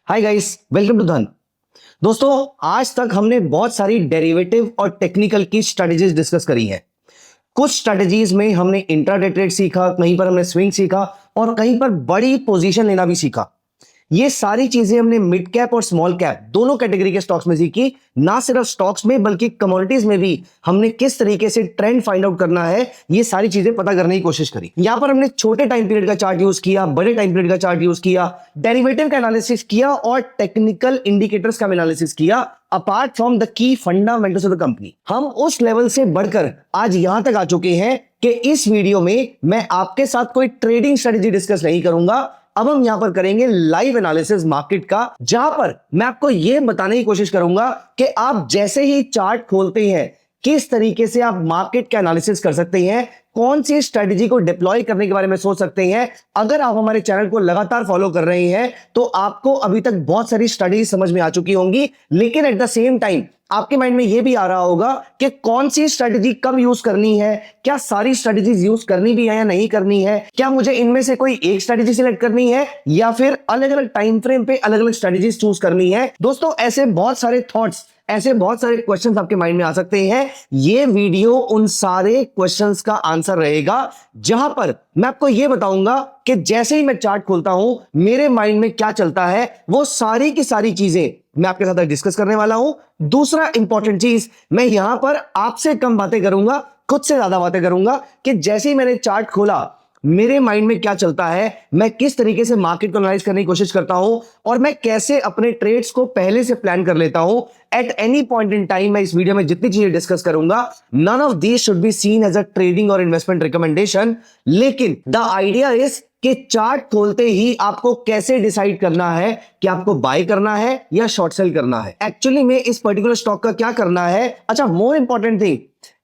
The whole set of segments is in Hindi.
हाय गाइस, वेलकम टू धन। दोस्तों, आज तक हमने बहुत सारी डेरिवेटिव और टेक्निकल की स्ट्रेटजीज डिस्कस करी हैं। कुछ स्ट्रेटजीज में हमने इंट्राडे ट्रेड सीखा, कहीं पर हमने स्विंग सीखा और कहीं पर बड़ी पोजीशन लेना भी सीखा। ये सारी चीजें हमने मिड कैप और स्मॉल कैप दोनों कैटेगरी के स्टॉक्स में सीखी। ना सिर्फ स्टॉक्स में बल्कि कमोडिटीज में भी हमने किस तरीके से ट्रेंड फाइंड आउट करना है, ये सारी चीजें पता करने की कोशिश करी। यहां पर हमने छोटे टाइम पीरियड का चार्ट यूज किया, बड़े टाइम पीरियड का चार्ट यूज किया, डेरिवेटिव का एनालिसिस किया और टेक्निकल इंडिकेटर्स का एनालिसिस किया। Apart from the key fundamentals of the company, हम उस लेवल से बढ़कर आज यहां तक आ चुके हैं कि इस वीडियो में मैं आपके साथ कोई ट्रेडिंग स्ट्रेटजी डिस्कस नहीं करूंगा। अब हम यहां पर करेंगे लाइव एनालिसिस मार्केट का, जहां पर मैं आपको यह बताने की कोशिश करूंगा कि आप जैसे ही चार्ट खोलते हैं किस तरीके से आप मार्केट का एनालिसिस कर सकते हैं, कौन सी स्ट्रेटजी को डिप्लॉय करने के बारे में सोच सकते हैं। अगर आप हमारे चैनल को लगातार फॉलो कर रहे हैं तो आपको अभी तक बहुत सारी स्ट्रेटजी समझ में आ चुकी होंगी, लेकिन एट द सेम टाइम आपके माइंड में यह भी आ रहा होगा कि कौन सी स्ट्रेटजी कब यूज करनी है, क्या सारी स्ट्रेटजीज यूज करनी भी है या नहीं करनी है, क्या मुझे इनमें से कोई एक स्ट्रेटजी सिलेक्ट करनी है या फिर अलग अलग टाइम फ्रेम पे अलग अलग स्ट्रेटजीज चूज करनी है। दोस्तों, ऐसे बहुत सारे थॉट्स, ऐसे बहुत सारे क्वेश्चंस आपके माइंड में आ सकते हैं। ये वीडियो उन सारे क्वेश्चंस का आंसर रहेगा, जहां पर मैं आपको यह बताऊंगा कि जैसे ही मैं चार्ट खोलता हूं मेरे माइंड में क्या चलता है, वो सारी की सारी चीजें मैं आपके साथ डिस्कस करने वाला हूं। दूसरा इंपॉर्टेंट चीज, मैं यहां पर आपसे कम बातें करूंगा, खुद से ज्यादा बातें करूंगा कि जैसे ही मैंने चार्ट खोला मेरे माइंड में क्या चलता है, मैं किस तरीके से मार्केट को एनालाइज करने की कोशिश करता हूं और मैं कैसे अपने ट्रेड्स को पहले से प्लान कर लेता हूं। At any point in time मैं इस वीडियो में जितनी चीजें डिस्कस करूंगा, none of these should be seen as a trading और इन्वेस्टमेंट रिकमेंडेशन। लेकिन द आइडिया इज कि चार्ट खोलते ही आपको कैसे डिसाइड करना है कि आपको बाय करना है या शॉर्ट सेल करना है। एक्चुअली में इस पर्टिकुलर स्टॉक का क्या करना है। अच्छा, मोर इंपॉर्टेंट थिंग,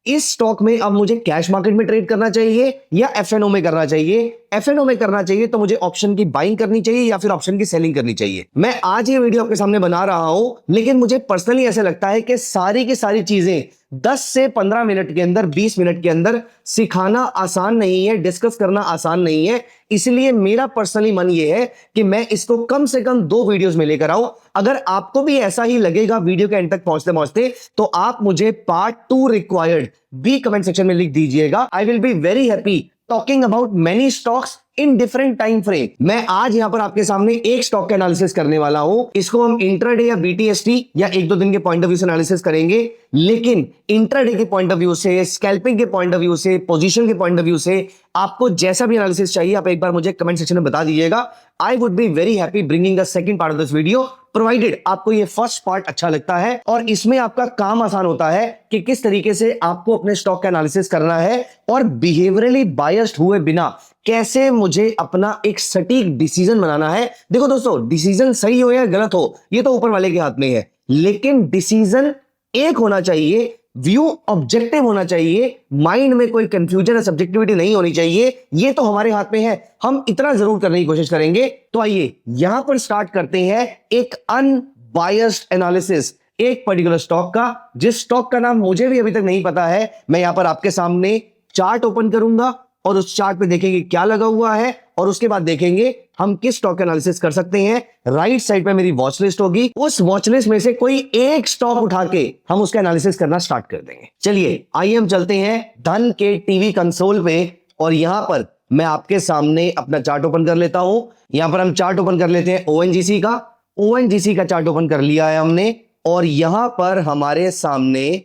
इस स्टॉक में अब मुझे कैश मार्केट में ट्रेड करना चाहिए या एफएनओ में करना चाहिए। एफएनओ में करना चाहिए तो मुझे ऑप्शन की बाइंग करनी चाहिए या फिर ऑप्शन की सेलिंग करनी चाहिए। मैं आज ये वीडियो आपके सामने बना रहा हूं, लेकिन मुझे पर्सनली ऐसा लगता है कि सारी की सारी चीजें 10 से 15 मिनट के अंदर, 20 मिनट के अंदर सिखाना आसान नहीं है, डिस्कस करना आसान नहीं है। इसलिए मेरा पर्सनली मन ये है कि मैं इसको कम से कम 2 वीडियोस में लेकर आऊं। अगर आपको भी ऐसा ही लगेगा वीडियो के एंड तक पहुंचते पहुंचते, तो आप मुझे पार्ट 2 रिक्वायर्ड भी कमेंट सेक्शन में लिख दीजिएगा। I will be very happy talking about many stocks in different time frame. मैं आज यहां पर आपके सामने एक स्टॉक का एनालिसिस करने वाला हूं। इसको हम इंट्राडे या बीटीएसटी या 1-2 दिन के पॉइंट ऑफ व्यू से एनालिसिस करेंगे, लेकिन इंट्राडे के पॉइंट ऑफ व्यू से, स्कैल्पिंग के पॉइंट ऑफ व्यू से, पोजीशन के पॉइंट ऑफ व्यू से आपको जैसा भी एनालिसिस चाहिए आप एक बार मुझे कमेंट सेक्शन में बता दीजिएगा। I would be very happy bringing the second part of this video, provided आपको ये फर्स्ट पार्ट अच्छा लगता है और इसमें आपका काम आसान होता है कि किस तरीके से आपको अपने स्टॉक का एनालिसिस करना है और बिहेवियरली बायस्ड हुए बिना कैसे मुझे अपना एक सटीक डिसीजन बनाना है। देखो दोस्तों, डिसीजन सही हो या गलत हो ये तो ऊपर वाले के हाथ में है, लेकिन डिसीजन एक होना चाहिए, व्यू ऑब्जेक्टिव होना चाहिए, माइंड में कोई कंफ्यूजन या सब्जेक्टिविटी नहीं होनी चाहिए। ये तो हमारे हाथ में है, हम इतना जरूर करने की कोशिश करेंगे। तो आइए यहां पर स्टार्ट करते हैं एक अनबायस्ड एनालिसिस एक पर्टिकुलर स्टॉक का, जिस स्टॉक का नाम मुझे भी अभी तक नहीं पता है। मैं यहां पर आपके सामने चार्ट ओपन करूंगा और उस चार्ट पे देखेंगे क्या लगा हुआ है और उसके बाद देखेंगे हम किस स्टॉक का एनालिसिस कर सकते हैं। राइट साइड पे मेरी वॉच लिस्ट होगी, उस वॉच लिस्ट में से कोई एक स्टॉक उठा के हम उसका एनालिसिस करना स्टार्ट कर देंगे। चलिए आइए हम चलते हैं धन के टीवी कंसोल पे और यहां पर मैं आपके सामने अपना चार्ट ओपन कर लेता हूं। यहां पर हम चार्ट ओपन कर लेते हैं ओएनजीसी का। ओएनजीसी का चार्ट ओपन कर लिया है हमने और यहां पर हमारे सामने,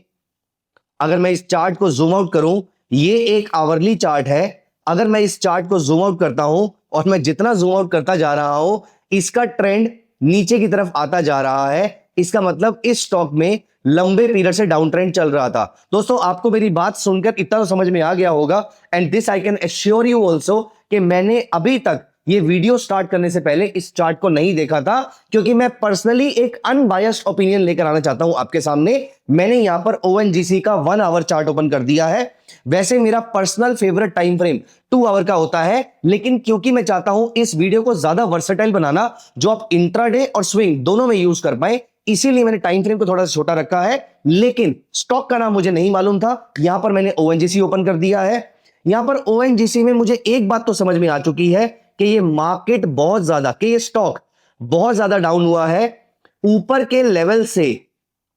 अगर मैं इस चार्ट को जूम आउट करूं, ये एक आवरली चार्ट है। अगर मैं इस चार्ट को जूम आउट करता हूं और मैं जितना जूम आउट करता जा रहा हूं इसका ट्रेंड नीचे की तरफ आता जा रहा है, इसका मतलब इस स्टॉक में लंबे पीरियड से डाउन ट्रेंड चल रहा था। दोस्तों, आपको मेरी बात सुनकर इतना तो समझ में आ गया होगा, and this I can assure you also कि मैंने अभी तक ये वीडियो स्टार्ट करने से पहले इस चार्ट को नहीं देखा था, क्योंकि मैं पर्सनली एक अनबायस्ड ओपिनियन लेकर आना चाहता हूं आपके सामने। मैंने यहां पर ओएनजीसी का 1 आवर चार्ट ओपन कर दिया है। वैसे मेरा personal favourite time frame 2 hour का होता है, लेकिन क्योंकि मैं चाहता हूं इस वीडियो को ज्यादा वर्सेटाइल बनाना, जो आप इंट्राडे और स्विंग दोनों में यूज कर पाए, इसीलिए मैंने टाइम फ्रेम को थोड़ा सा छोटा रखा है। लेकिन स्टॉक का नाम मुझे नहीं मालूम था, यहां पर मैंने ओएनजीसी ओपन कर दिया है। यहां पर ओएनजीसी में मुझे एक बात तो समझ में आ चुकी है कि ये मार्केट बहुत ज्यादा, कि ये स्टॉक बहुत ज्यादा डाउन हुआ है। ऊपर के लेवल से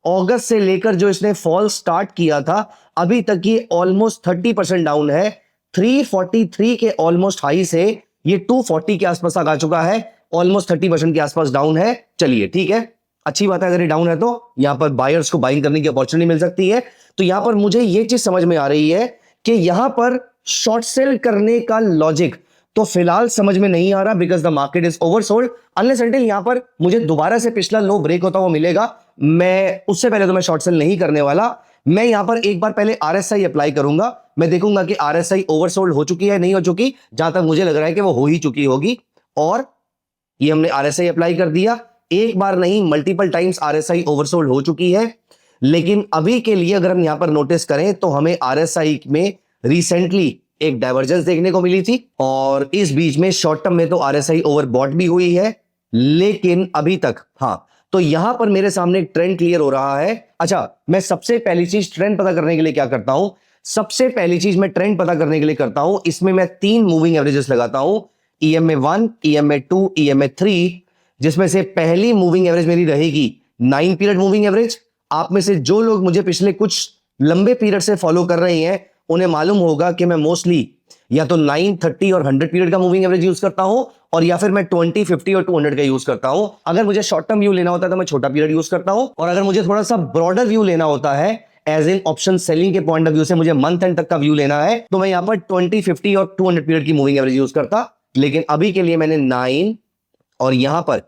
अगस्त से लेकर जो इसने फॉल स्टार्ट किया था अभी तक ये ऑलमोस्ट 30% डाउन है। 343 के ऑलमोस्ट हाई से ये 240 के आसपास आ चुका है, ऑलमोस्ट 30% के आसपास डाउन है। चलिए ठीक है, अच्छी बात है, अगर ये डाउन है तो यहां पर बायर्स को बाइंग करने की अपॉर्चुनिटी मिल सकती है। तो यहां पर मुझे ये चीज समझ में आ रही है कि यहां पर शॉर्ट सेल करने का लॉजिक तो फिलहाल समझ में नहीं आ रहा, because the market is oversold. Unless until यहां पर मुझे दोबारा से पिछला लो ब्रेक होता हुआ मिलेगा, मैं उससे पहले तो मैं शॉर्ट सेल नहीं करने वाला। मैं यहां पर एक बार पहले आरएसआई अप्लाई करूंगा, मैं देखूंगा कि आरएसआई ओवरसोल्ड हो चुकी है नहीं हो चुकी। जहां तक मुझे लग रहा है कि वो हो ही चुकी होगी, और ये हमने आरएसआई अप्लाई कर दिया। एक बार नहीं, मल्टीपल टाइम्स आरएसआई ओवरसोल्ड हो चुकी है। लेकिन अभी के लिए अगर हम यहां पर नोटिस करें तो हमें आरएसआई में रिसेंटली एक डाइवर्जेंस देखने को मिली थी, और इस बीच में शॉर्ट टर्म में तो आरएसआई ओवरबॉट भी हुई है। लेकिन अभी तक हाँ, तो यहां पर मेरे सामने एक ट्रेंड क्लियर हो रहा है। अच्छा, मैं सबसे पहली चीज ट्रेंड पता करने के लिए क्या करता हूं, सबसे पहली चीज मैं ट्रेंड पता करने के लिए करता हूं, इसमें मैं 3 मूविंग एवरेजेस लगाता हूं, EMA1, EMA2, EMA3, जिसमें से पहली मूविंग एवरेज मेरी रहेगी 9 पीरियड मूविंग एवरेज। आप में से जो लोग मुझे पिछले कुछ लंबे पीरियड से फॉलो कर रहे हैं उन्हें मालूम होगा कि मैं मोस्टली या तो 9, 30 और 100 पीरियड का मूविंग एवरेज यूज करता हूं, और या फिर मैं 20, 50 और 200 का यूज करता हूं। अगर मुझे शॉर्ट टर्म व्यू लेना होता है तो मैं छोटा पीरियड यूज करता हूं, और अगर मुझे थोड़ा सा ब्रॉडर व्यू लेना होता है एज इन ऑप्शन सेलिंग के पॉइंट ऑफ व्यू से, मुझे मंथ एंड तक का व्यू लेना है, तो मैं यहां पर 20, 50 और 200 पीरियड की मूविंग एवरेज यूज करता। लेकिन अभी के लिए मैंने 9 और यहां पर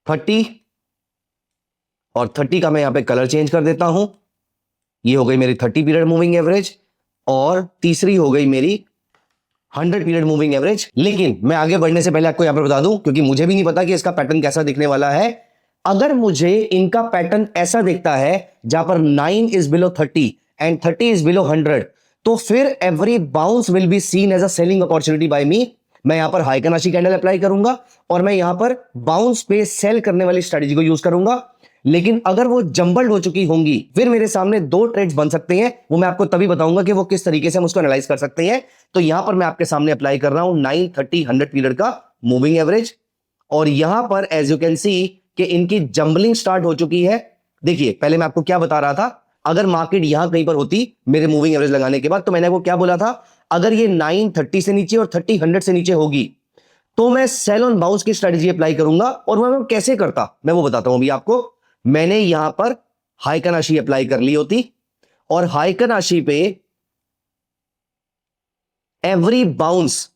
30 और 30 का मैं यहां पे कलर चेंज कर देता हूं। ये हो गई मेरी 30 पीरियड मूविंग एवरेज, और तीसरी हो गई मेरी 100 पीरियड मूविंग एवरेज। लेकिन मैं आगे बढ़ने से पहले आपको यहां पर बता दूं, क्योंकि मुझे भी नहीं पता कि इसका पैटर्न कैसा दिखने वाला है। अगर मुझे इनका पैटर्न ऐसा दिखता है जहां पर 9 is below 30 and 30 is below 100, तो फिर every bounce will be seen as a selling opportunity by me. मैं यहां पर हाइकनाशी कैंडल अप्लाई करूंगा, और मैं यहां पर बाउंस पे सेल करने वाली स्ट्रेटजी को यूज करूंगा। लेकिन अगर वो जंबल्ड हो चुकी होंगी, फिर मेरे सामने 2 ट्रेड्स बन सकते हैं। वो मैं आपको तभी बताऊंगा कि वो किस तरीके से हम उसको एनालाइज कर सकते हैं। तो यहां पर मैं आपके सामने अप्लाई कर रहा हूं 9, 30, 100 पीरियड का मूविंग एवरेज, और यहां पर एज यू कैन सी कि इनकी जंबलिंग स्टार्ट हो चुकी है। देखिए, पहले मैं आपको क्या बता रहा था, अगर मार्केट यहां कहीं पर होती मेरे मूविंग एवरेज लगाने के बाद, तो मैंने आपको क्या बोला था, अगर ये 9, 30 से नीचे और 30, 100 से नीचे होगी तो मैं सेल ऑन बाउंस की स्ट्रेटजी अप्लाई करूंगा। और मैं कैसे करता मैं वो बताता हूं अभी आपको। मैंने यहां पर हाइकनाशी अप्लाई कर ली होती, और हाइकनाशी पे every bounce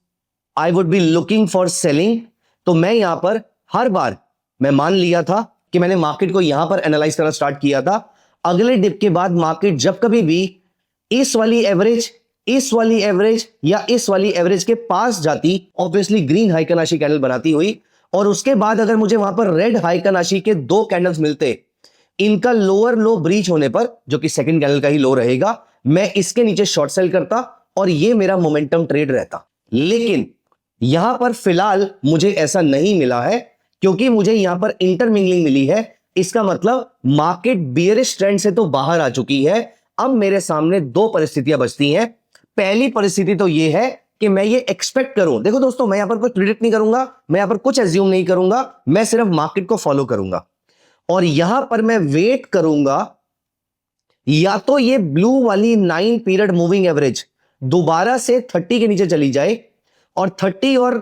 I would be looking for selling. तो मैं यहां पर हर बार मैं मान लिया था कि मैंने मार्केट को यहां पर एनालाइज करना स्टार्ट किया था। अगले डिप के बाद मार्केट जब कभी भी इस वाली एवरेज, इस वाली एवरेज या इस वाली एवरेज के पास जाती, ऑब्वियसली ग्रीन हाइकनाशी कैंडल बनाती हुई, और उसके बाद अगर मुझे वहां पर रेड हाइकनाशी के 2 कैंडल्स मिलते, इनका लोअर लो ब्रीच होने पर, जो कि सेकंड कैंडल का ही लो रहेगा, मैं इसके नीचे शॉर्ट सेल करता और ये मेरा मोमेंटम ट्रेड रहता। लेकिन यहां पर फिलहाल मुझे ऐसा नहीं मिला है, क्योंकि मुझे यहां पर इंटरमिंगलिंग मिली है। इसका मतलब मार्केट बियरिश ट्रेंड से तो बाहर आ चुकी है। अब मेरे सामने 2 परिस्थितियां बचती हैं। पहली परिस्थिति तो यह है कि मैं ये एक्सपेक्ट करूं, देखो दोस्तों, मैं यहां पर कुछ प्रिडिक्ट नहीं करूंगा, मैं यहां पर कुछ एज्यूम नहीं करूंगा, मैं सिर्फ मार्केट को फॉलो करूंगा, और यहां पर मैं वेट करूंगा या तो ये ब्लू वाली 9 पीरियड मूविंग एवरेज दोबारा से 30 के नीचे चली जाए, और 30 और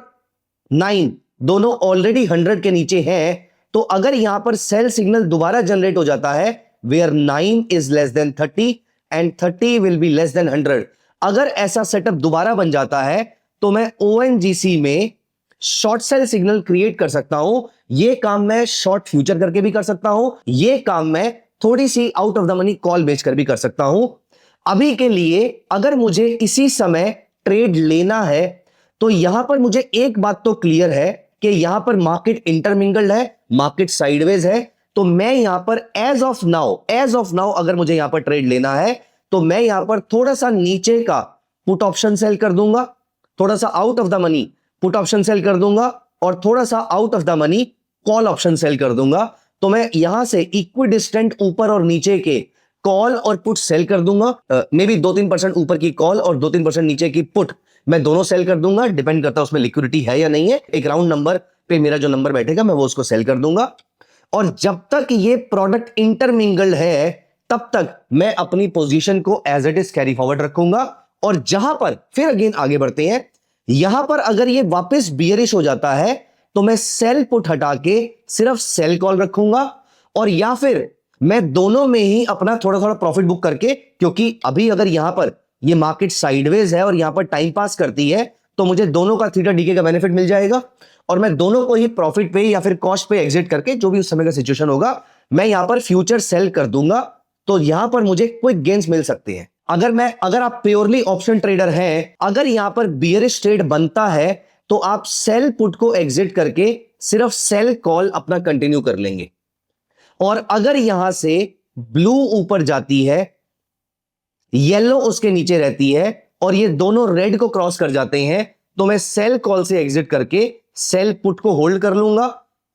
9 दोनों ऑलरेडी 100 के नीचे हैं। तो अगर यहां पर सेल सिग्नल दोबारा जनरेट हो जाता है where 9 is less than 30 and 30 will be less than 100, अगर ऐसा सेटअप दोबारा बन जाता है तो मैं ONGC में शॉर्ट सेल सिग्नल क्रिएट कर सकता हूं। यह काम मैं शॉर्ट फ्यूचर करके भी कर सकता हूं, यह काम मैं थोड़ी सी out of the money call बेचकर भी कर सकता हूं। अभी के लिए अगर मुझे इसी समय ट्रेड लेना है तो यहां पर मुझे एक बात तो क्लियर है कि यहां पर मार्केट इंटरमिंगल्ड है, मार्केट साइडवेज है। तो मैं यहां पर एज ऑफ नाउ अगर मुझे यहां पर ट्रेड लेना है तो मैं यहां पर थोड़ा सा नीचे का पुट ऑप्शन सेल कर दूंगा, थोड़ा सा out of the money put option sell कर दूंगा, और थोड़ा सा out of the money call option sell कर दूंगा। तो मैं यहां से इक्विडिस्टेंट ऊपर और नीचे के कॉल और पुट सेल कर दूंगा, मे बी 2-3% ऊपर की कॉल और 2-3% नीचे की पुट मैं दोनों सेल कर दूंगा, डिपेंड करता है उसमें लिक्विडिटी है या नहीं है। एक राउंड नंबर पे मेरा जो नंबर बैठेगा मैं वो उसको सेल कर दूंगा। और जब तक ये प्रोडक्ट इंटरमिंगल्ड है तब तक मैं अपनी पोजीशन को as it is carry forward रखूंगा। और जहां पर फिर अगेन आगे बढ़ते हैं, यहां पर अगर ये वापस बियरिश हो जाता है तो मैं सेल पुट हटा के सिर्फ सेल कॉल रखूंगा। और या फिर मैं दोनों में ही अपना थोड़ा थोड़ा प्रॉफिट बुक करके, क्योंकि अभी अगर यहां पर ये मार्केट साइडवेज है और यहां पर टाइम पास करती है तो मुझे दोनों का थीटा डीके का बेनिफिट मिल जाएगा और मैं दोनों को ही प्रॉफिट पे या फिर कॉस्ट पे एग्जिट करके, जो भी उस समय का सिचुएशन होगा, मैं यहां पर फ्यूचर सेल कर दूंगा। तो यहां पर मुझे क्विक गेन्स मिल सकते हैं। अगर आप प्योरली ऑप्शन ट्रेडर हैं, अगर यहां पर बियरिश ट्रेड बनता है तो आप सेल पुट को एग्जिट करके सिर्फ सेल कॉल अपना कंटिन्यू कर लेंगे। और अगर यहां से ब्लू ऊपर जाती है, येलो उसके नीचे रहती है और ये दोनों रेड को क्रॉस कर जाते हैं, तो मैं सेल कॉल से एग्जिट करके सेल पुट को होल्ड कर लूंगा।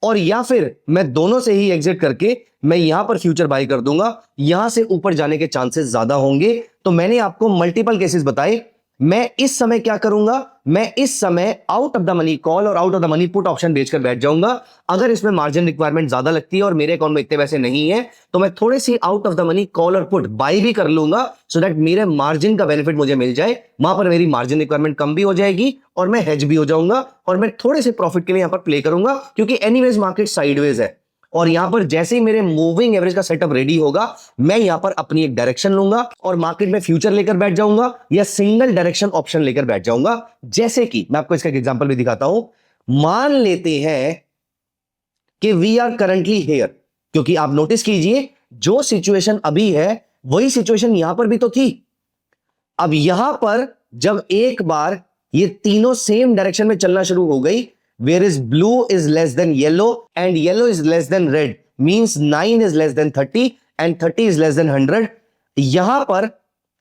और या फिर मैं दोनों से ही एग्जिट करके मैं यहां पर फ्यूचर बाय कर दूंगा। यहां से ऊपर जाने के चांसेस ज्यादा होंगे। तो मैंने आपको मल्टीपल केसेस बताए। मैं इस समय क्या करूंगा, मैं इस समय out of the money call और out of the money put option बेचकर बैठ जाऊंगा। अगर इसमें मार्जिन रिक्वायरमेंट ज्यादा लगती है और मेरे अकाउंट में इतने पैसे नहीं है तो मैं थोड़ी सी out of the money call और पुट बाय भी कर लूंगा, सो दैट मेरे मार्जिन का बेनिफिट मुझे मिल जाए। वहां पर मेरी मार्जिन रिक्वायरमेंट कम भी हो जाएगी और मैं हेज भी हो जाऊंगा और मैं थोड़े से प्रॉफिट के लिए यहां पर प्ले करूंगा, क्योंकि एनीवेज मार्केट साइडवेज है। और यहां पर जैसे ही मेरे मूविंग एवरेज का सेटअप रेडी होगा, मैं यहां पर अपनी एक डायरेक्शन लूंगा और मार्केट में फ्यूचर लेकर बैठ जाऊंगा या सिंगल डायरेक्शन ऑप्शन लेकर बैठ जाऊंगा। जैसे कि मैं आपको इसका एक एग्जांपल भी दिखाता हूं। मान लेते हैं कि वी आर करंटली हियर, क्योंकि आप नोटिस कीजिए जो सिचुएशन अभी है वही सिचुएशन यहां पर भी तो थी। अब यहां पर जब एक बार ये तीनों सेम डायरेक्शन में चलना शुरू हो गई, where is blue is less than yellow and yellow is less than red, means 9 is less than 30 and 30 is less than 100, यहां पर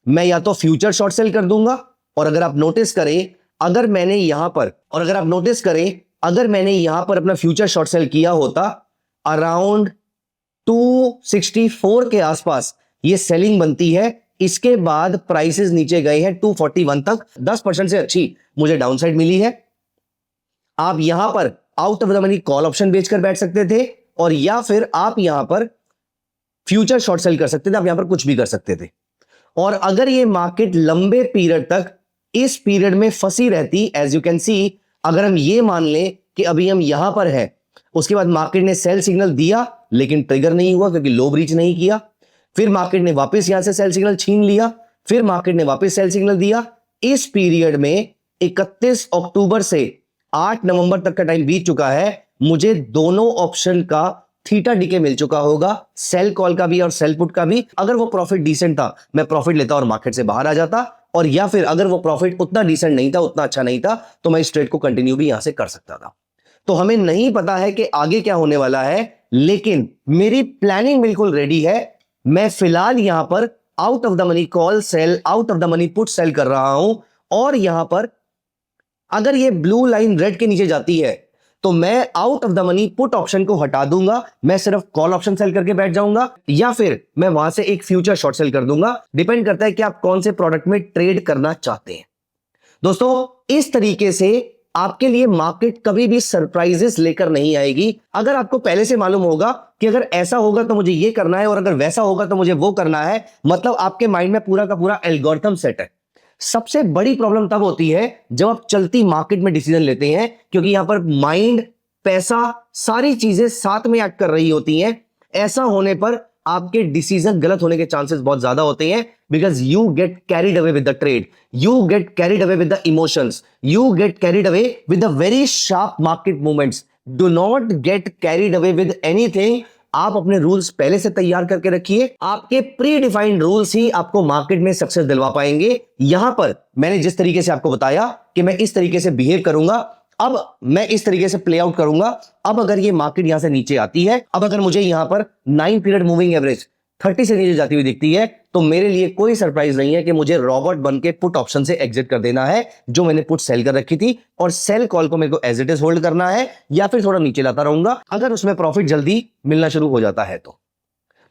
मैं या तो फ्यूचर शॉर्ट सेल कर दूंगा। और अगर आप नोटिस करें, अगर मैंने यहां पर अपना फ्यूचर शॉर्ट सेल किया होता अराउंड 264 के आसपास ये सेलिंग बनती है। इसके बाद प्राइसेस नीचे गए हैं 241 तक, 10% से अच्छी मुझे डाउनसाइड मिली है। आप यहां पर out of the money call option बेचकर बैठ सकते थे और या फिर आप यहां पर फ्यूचर शॉर्ट सेल कर सकते थे, आप यहां पर कुछ भी कर सकते थे। और अगर ये मार्केट लंबे पीरियड तक इस पीरियड में फंसी रहती, एज यू कैन सी, अगर हम ये मान लें कि अभी हम यहां पर हैं, उसके बाद मार्केट ने सेल सिग्नल दिया लेकिन ट्रिगर नहीं हुआ क्योंकि लो ब्रीच नहीं किया, फिर मार्केट ने वापस यहां से सेल सिग्नल छीन लिया, फिर मार्केट ने वापस सेल सिग्नल दिया, इस पीरियड में 31 अक्टूबर से 8 नवंबर तक का टाइम बीत चुका है, मुझे दोनों ऑप्शन का थीटा डीके मिल चुका होगा, सेल कॉल का भी और सेल पुट का भी। अगर वो प्रॉफिट डिसेंट था मैं प्रॉफिट लेता और मार्केट से बाहर आ जाता, और या फिर अगर वो प्रॉफिट उतना डिसेंट नहीं था, उतना अच्छा नहीं था, तो मैं इस ट्रेड को कंटिन्यू भी यहां से कर सकता था। तो हमें नहीं पता है कि आगे क्या होने वाला है, लेकिन मेरी प्लानिंग बिल्कुल रेडी है। मैं फिलहाल यहां पर out of the money call sell, out of the money put sell कर रहा हूं। और यहां पर अगर ये ब्लू लाइन रेड के नीचे जाती है तो मैं out of the money put option को हटा दूंगा, मैं सिर्फ कॉल ऑप्शन सेल करके बैठ जाऊंगा, या फिर मैं वहां से एक फ्यूचर शॉर्ट सेल कर दूंगा। डिपेंड करता है कि आप कौन से प्रोडक्ट में ट्रेड करना चाहते हैं। दोस्तों, इस तरीके से आपके लिए मार्केट कभी भी सरप्राइजेस लेकर नहीं आएगी। अगर आपको पहले से मालूम होगा कि अगर ऐसा होगा तो मुझे ये करना है और अगर वैसा होगा तो मुझे वो करना है, मतलब आपके माइंड में पूरा का पूरा एल्गोरिथम सेट है। सबसे बड़ी प्रॉब्लम तब होती है जब आप चलती मार्केट में डिसीजन लेते हैं, क्योंकि यहां पर माइंड, पैसा, सारी चीजें साथ में एक्ट कर रही होती हैं। ऐसा होने पर आपके डिसीजन गलत होने के चांसेस बहुत ज्यादा होते हैं, because you get carried away with the trade, you get carried away with the emotions, you get carried away with the very sharp market movements. Do not get carried away with anything. आप अपने रूल्स पहले से तैयार करके रखिए, आपके प्री डिफाइंड रूल्स ही आपको मार्केट में सक्सेस दिलवा पाएंगे। यहां पर मैंने जिस तरीके से आपको बताया कि मैं इस तरीके से बिहेव करूंगा, अब मैं इस तरीके से प्ले आउट करूंगा। अब अगर ये मार्केट यहां से नीचे आती है, अब अगर मुझे यहां पर 9 पीरियड मूविंग एवरेज 30 से नीचे जाती हुई दिखती है, तो मेरे लिए कोई सरप्राइज नहीं है कि मुझे रॉबर्ट बन के पुट ऑप्शन से एग्जिट कर देना है, जो मैंने पुट सेल कर रखी थी, और सेल कॉल को मेरे को एज इट इज होल्ड करना है या फिर थोड़ा नीचे लाता रहूंगा अगर उसमें प्रॉफिट जल्दी मिलना शुरू हो जाता है तो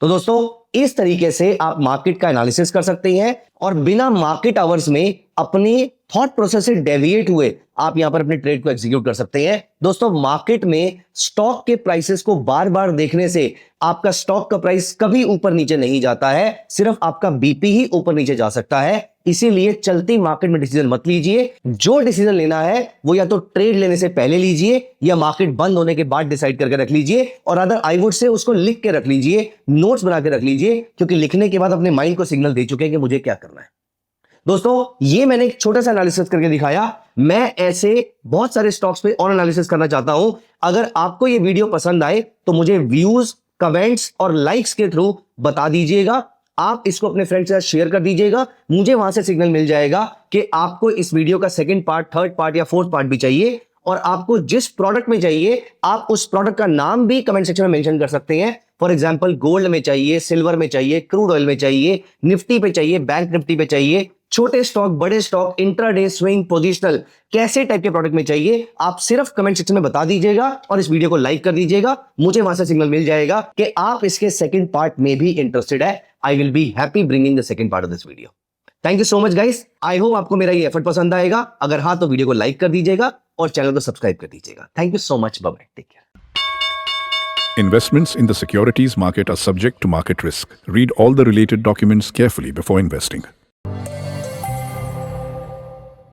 दोस्तों, इस तरीके से आप मार्केट का एनालिसिस कर सकते हैं और बिना मार्केट आवर्स में अपने थॉट प्रोसेस से डेविएट हुए आप यहां पर अपने ट्रेड को एग्जीक्यूट कर सकते हैं। दोस्तों मार्केट में स्टॉक के प्राइसेस को बार बार देखने से आपका स्टॉक का प्राइस कभी ऊपर नीचे नहीं जाता है, सिर्फ आपका बीपी ही ऊपर नीचे जा सकता है। इसीलिए चलती मार्केट में डिसीजन मत लीजिए। जो डिसीजन लेना है वो या तो ट्रेड लेने से पहले लीजिए या मार्केट बंद होने के बाद डिसाइड करके रख लीजिए, और अदर आई वुड से उसको लिख के रख लीजिए, नोट्स बना के रख लीजिए, क्योंकि लिखने के बाद अपने माइंड को सिग्नल दे चुके हैं कि मुझे क्या करना है। दोस्तों ये मैंने एक छोटा सा एनालिसिस करके दिखाया। मैं ऐसे बहुत सारे स्टॉक्स पे और एनालिसिस करना चाहता हूं। अगर आपको ये वीडियो पसंद आए तो मुझे व्यूज, कमेंट्स और लाइक्स के थ्रू बता दीजिएगा। आप इसको अपने फ्रेंड्स के साथ शेयर कर दीजिएगा। मुझे वहां से सिग्नल मिल जाएगा कि आपको इस वीडियो का सेकंड पार्ट, थर्ड पार्ट या फोर्थ पार्ट भी चाहिए, और आपको जिस प्रोडक्ट में चाहिए आप उस प्रोडक्ट का नाम भी कमेंट सेक्शन में मेंशन कर सकते हैं। फॉर एग्जांपल गोल्ड में चाहिए, सिल्वर में चाहिए, क्रूड ऑयल में चाहिए, निफ्टी पे चाहिए, बैंक निफ्टी पे चाहिए, छोटे स्टॉक, बड़े स्टॉक, इंट्राडे, स्विंग, पोजिशनल, कैसे टाइप के प्रोडक्ट में चाहिए, आप सिर्फ कमेंट सेक्शन में बता दीजिएगा और इस वीडियो को लाइक कर दीजिएगा। मुझे वहां से सिग्नल मिल जाएगा कि आप इसके सेकंड पार्ट में भी इंटरेस्टेड है। I will be happy bringing the second part of this video. Thank you so much guys. I hope आपको मेरा ये एफर्ट पसंद आएगा। अगर हाँ तो वीडियो को लाइक कर दीजिएगा और चैनल को सब्सक्राइब कर दीजिएगा। Thank you so much. Bye bye. Take care. Investments in the securities market are subject to market risk. Read all the related documents carefully before investing.